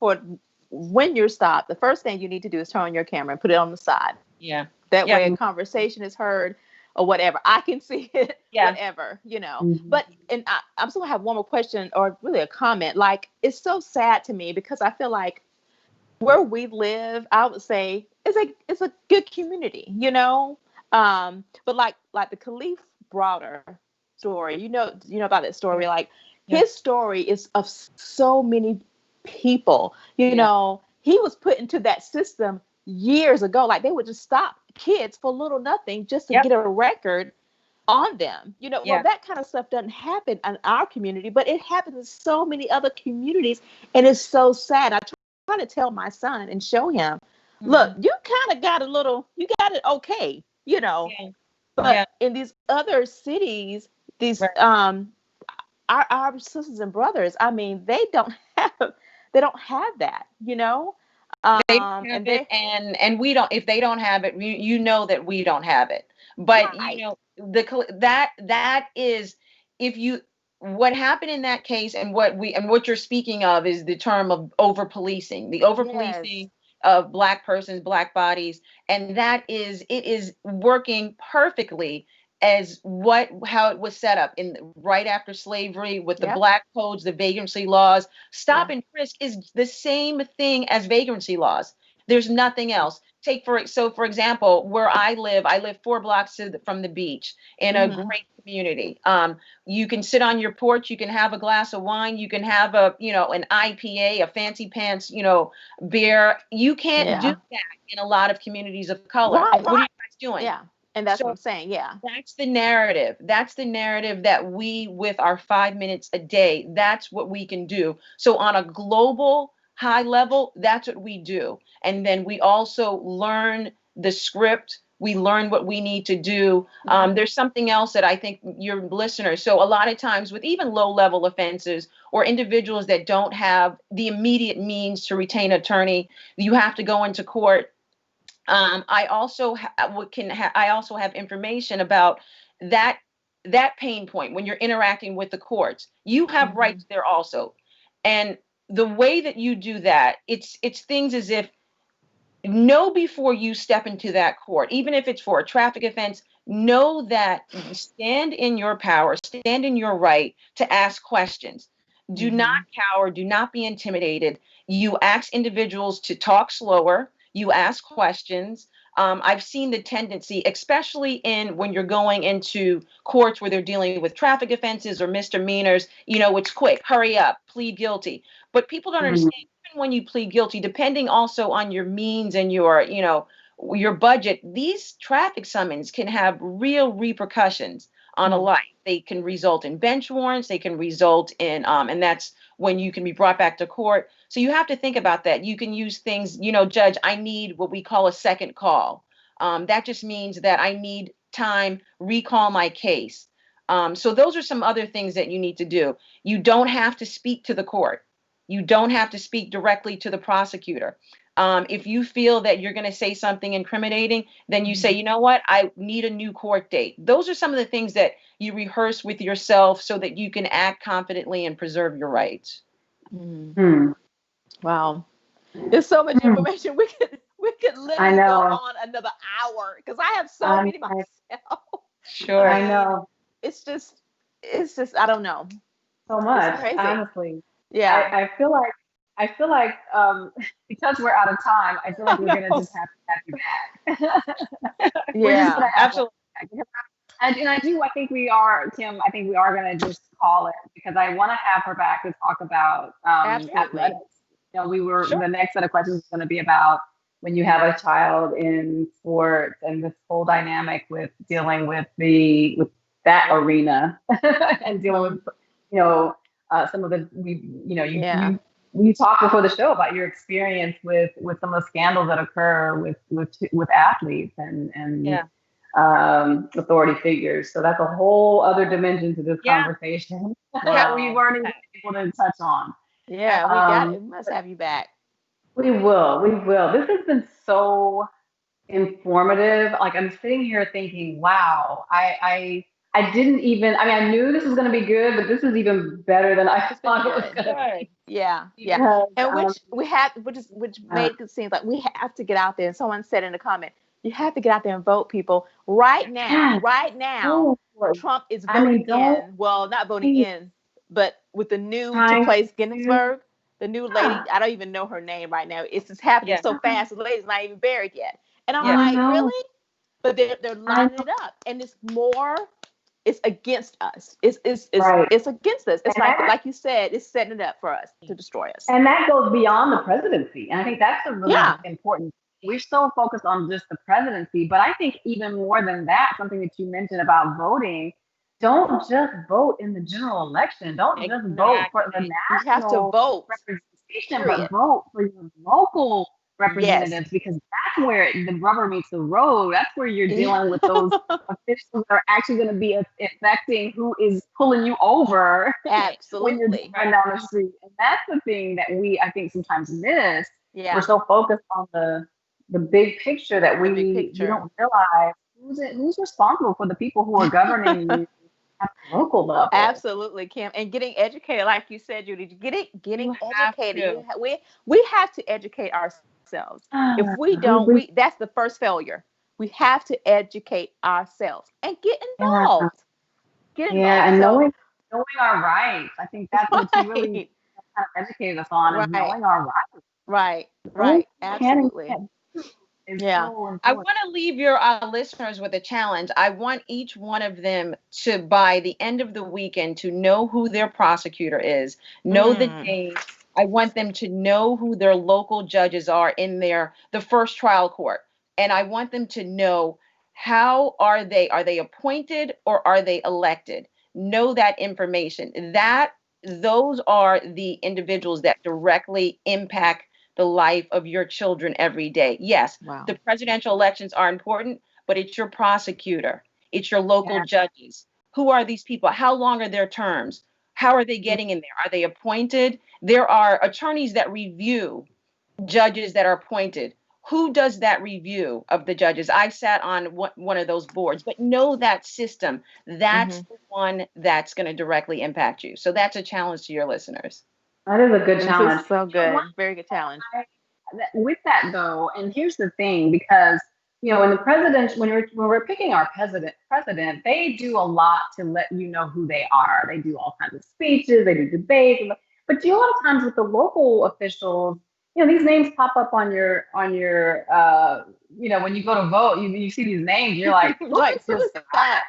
when you're stopped, the first thing you need to do is turn on your camera and put it on the side. Yeah. That way a conversation is heard or whatever. I can see it, whatever, But, and I'm still have one more question or really a comment. Like, it's so sad to me because I feel like where we live, I would say it's a good community, but like the Khalif Browder story, you know about that story, like his story is of so many people, he was put into that system years ago. Like, they would just stop kids for little nothing just to get a record on them, well, that kind of stuff doesn't happen in our community, but it happens in so many other communities, and it's so sad. I try to tell my son and show him, look, you kind of got you got it okay, but in these other cities, these our sisters and brothers, I mean, they don't have that, and we don't. If they don't have it, you know that we don't have it. But that is, if you, what happened in that case, and what you're speaking of is the term of over policing, of Black persons, Black bodies, and it is working perfectly as how it was set up right after slavery with the Black codes, the vagrancy laws. Stop and frisk is the same thing as vagrancy laws. There's nothing else. For example, where I live 4 blocks from the beach in a great community. You can sit on your porch, you can have a glass of wine, you can have an IPA, a fancy pants, beer. You can't do that in a lot of communities of color. Right. What are you guys doing? Yeah. And that's what I'm saying. Yeah. That's the narrative. That's the narrative that we, with our 5 minutes a day, that's what we can do. So on a global high level, that's what we do. And then we also learn the script. We learn what we need to do. There's something else that I think your listeners, so a lot of times with even low level offenses or individuals that don't have the immediate means to retain an attorney, you have to go into court. I also have information about that pain point when you're interacting with the courts. You have rights there also, and the way that you do that, it's things as if know before you step into that court, even if it's for a traffic offense. Know that you stand in your power, stand in your right to ask questions. Do not cower. Do not be intimidated. You ask individuals to talk slower. You ask questions. I've seen the tendency, especially in when you're going into courts where they're dealing with traffic offenses or misdemeanors, it's quick, hurry up, plead guilty. But people don't Mhm. understand, even when you plead guilty, depending also on your means and your budget, these traffic summons can have real repercussions on a life. They can result in bench warrants. They can result in, and that's when you can be brought back to court. So you have to think about that. You can use things, Judge, I need what we call a second call. That just means that I need time, recall my case. So those are some other things that you need to do. You don't have to speak to the court. You don't have to speak directly to the prosecutor. If you feel that you're going to say something incriminating, then you say, you know what, I need a new court date. Those are some of the things that you rehearse with yourself so that you can act confidently and preserve your rights. Hmm. Wow. There's so much Hmm. information. We could I literally go know. on another hour because I have so many myself. Sure. I know. It's just I don't know. So It's much, crazy. honestly. Yeah. I feel like because we're out of time, I feel like we're gonna No. just have to have you back. We're just Yeah. gonna have Absolutely. to have and I think we are, Kim, I think we are gonna just call it because I wanna have her back to talk about Absolutely. athletics. Sure. The next set of questions is gonna be about when you have a child in sports and this whole dynamic with dealing with with that arena and dealing with some of the Yeah. you talked before the show about your experience with some of the scandals that occur with athletes and Yeah. authority figures. So that's a whole other dimension to this Yeah. conversation that we Wow. weren't even able to touch on. Yeah, we must have you back. We will. We will. This has been so informative. Like I'm sitting here thinking, wow, I didn't even. I mean, I knew this was going to be good, but this is even better than I It's been thought it was good. going to Good. be. Yeah, yeah. Because And which made it seem like we have to get out there. And someone said in the comment, you have to get out there and vote, people. Right now, yes, right now, so important. Trump is I mean, voting don't in. Well, not voting be in, but with the new to trying place to. Ginsburg, the new Yeah, lady. I don't even know her name right now. It's just happening Yeah. so fast. The lady's not even buried yet. And I'm Yeah. I like, know. really? But they're I lining know. it up, and it's against us. Right. It's against us. It's And that like you said, it's setting it up for us to destroy us. and that goes beyond the presidency. And I think that's a really Yeah. important. We're so focused on just the presidency, but I think even more than that, something that you mentioned about voting, don't just vote in the general election. Don't just vote for the Exactly. You have to national vote. representation, but Period. vote for your local Yes. representatives because that's where the rubber meets the road. That's where you're dealing with those officials that are actually going to be affecting who is pulling you over when you're Absolutely. driving down the street. And that's the thing that I think, sometimes miss. We're Yeah. so focused on the big picture that The big we picture. don't realize who's responsible for the people who are governing you at the local level. Absolutely, Kim. And getting educated, like you said, Judy, getting You have educated. to. We have to educate ourselves. If we don't, We that's the first failure. We have to educate ourselves and get yeah, involved. Get yeah, involved. and So knowing our rights. I think that's what you really right, kind of educated us on is right, knowing our rights. right, Knowing right. what you can and Absolutely. can't do is Yeah. so I important. want to leave your listeners with a challenge. I want each one of them to, by the end of the weekend, to know who their prosecutor is, know the name. I want them to know who their local judges are in the first trial court. And I want them to know, how are they? Are they appointed or are they elected? Know that information. Those are the individuals that directly impact the life of your children every day. Yes, Wow. the presidential elections are important, but it's your prosecutor, it's your local Yeah. judges. Who are these people? How long are their terms? How are they getting in there? Are they appointed? There are attorneys that review judges that are appointed. Who does that review of the judges? I sat on one of those boards, but know that system. That's the one that's going to directly impact you. So that's a challenge to your listeners. That is a good This challenge. is so good. One Very good challenge. with that though, and here's the thing, because in the president, when we're picking our president, they do a lot to let you know who they are. They do all kinds of speeches, they do debates, but a lot of times with the local officials, these names pop up on your when you go to vote, you see these names, you're like, Like, who is that?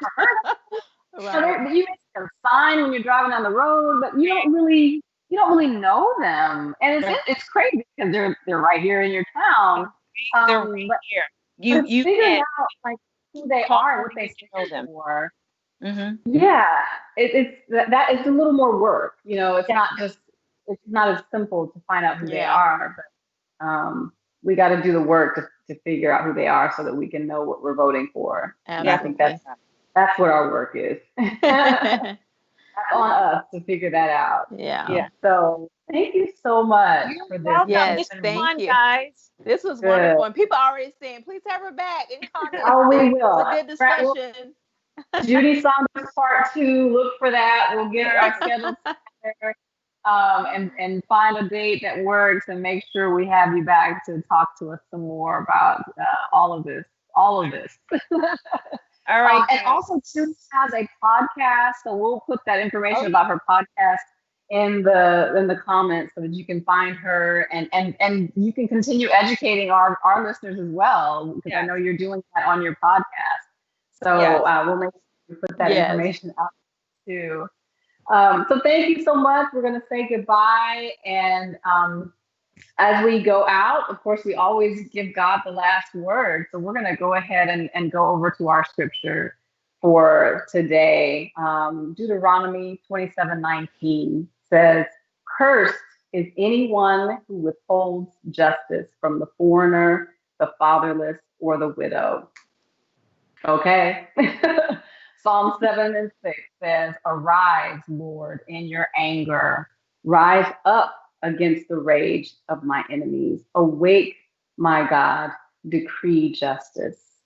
So Right. you make a sign when you're driving down the road, but you don't really know them, and it's crazy because they're right here in your town. They're right But here. it's You figuring can out like who they call are and them what and they get to know stand them. for. Mm-hmm. Yeah, that it's a little more work. It's Yeah. not as simple to find out who they Yeah. are, but we got to do the work to figure out who they are so that we can know what we're voting for. And I think Absolutely. that's what our work is. That's on us to figure that out. Yeah. Yeah. So thank you so much You're for this. welcome. Yes, This was thank fun, you. guys. This was Good. wonderful. And people are already saying, please have her back in comments. Oh, we It's will. a good discussion. Judie Saunders part 2. Look for that. We'll get our schedules together, and find a date that works, and make sure we have you back to talk to us some more about all of this. All of this. All right. And guys. also, Judie has a podcast, so we'll put that information about her podcast in the comments so that you can find her, and you can continue educating our listeners as well, because I know you're doing that on your podcast. So Yes. we'll make sure we put that Yes. information out too. So thank you so much. We're going to say goodbye, and as we go out, of course, we always give God the last word. So we're going to go ahead and go over to our scripture for today. Deuteronomy 27:19 says, "Cursed is anyone who withholds justice from the foreigner, the fatherless, or the widow." Okay. Psalm 7:6 says, "Arise, Lord, in your anger. Rise up against the rage of my enemies. Awake, my God, decree justice."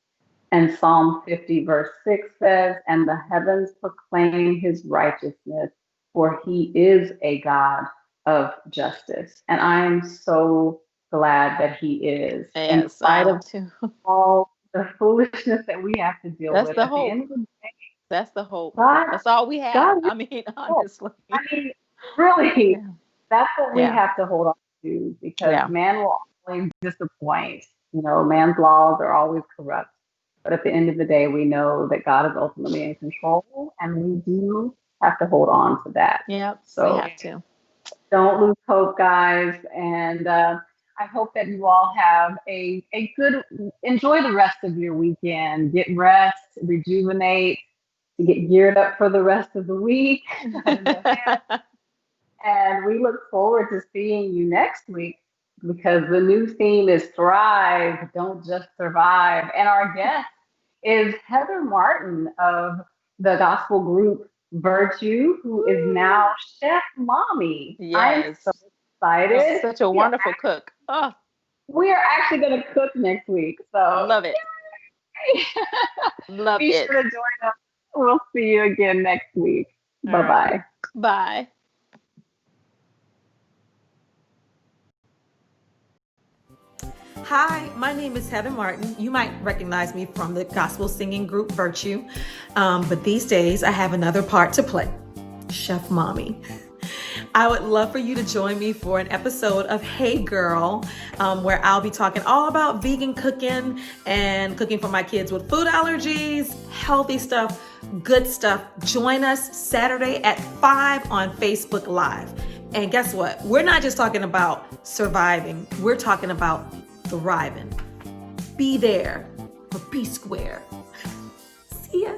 And Psalm 50, verse 6 says, "And the heavens proclaim his righteousness, for he is a God of justice." And I am so glad that he is, in Yes, I spite am of too. all the foolishness that we have to deal That's with. the At the hope. end of the day, That's the hope. God, That's all we have. God, I mean, oh, honestly. I mean, really, Yeah. that's what we Yeah. have to hold on to, because Yeah. man will always disappoint. Man's laws are always corrupt. But at the end of the day, we know that God is ultimately in control, and we do have to hold on to that. Yep. So We have to. don't lose hope, guys. And I hope that you all have a good, enjoy the rest of your weekend. Get rest, rejuvenate, to get geared up for the rest of the week. And we look forward to seeing you next week, because the new theme is Thrive, Don't Just Survive. And our guest is Heather Martin of the gospel group Virtue, who is now Chef Mommy. I am so Yes. excited. Such a wonderful cook. Oh, We are actually going to cook next week. So love it. Love be it. sure to join us. We'll see you again next week. All Bye-bye. right. Bye. Hi, my name is Heather Martin. You might recognize me from the gospel singing group Virtue, but these days I have another part to play, Chef Mommy. I would love for you to join me for an episode of Hey Girl, where I'll be talking all about vegan cooking and cooking for my kids with food allergies, healthy stuff, good stuff. Join us Saturday at 5 on Facebook Live. And guess what? We're not just talking about surviving, we're talking about thriving. Be there or be square. See ya.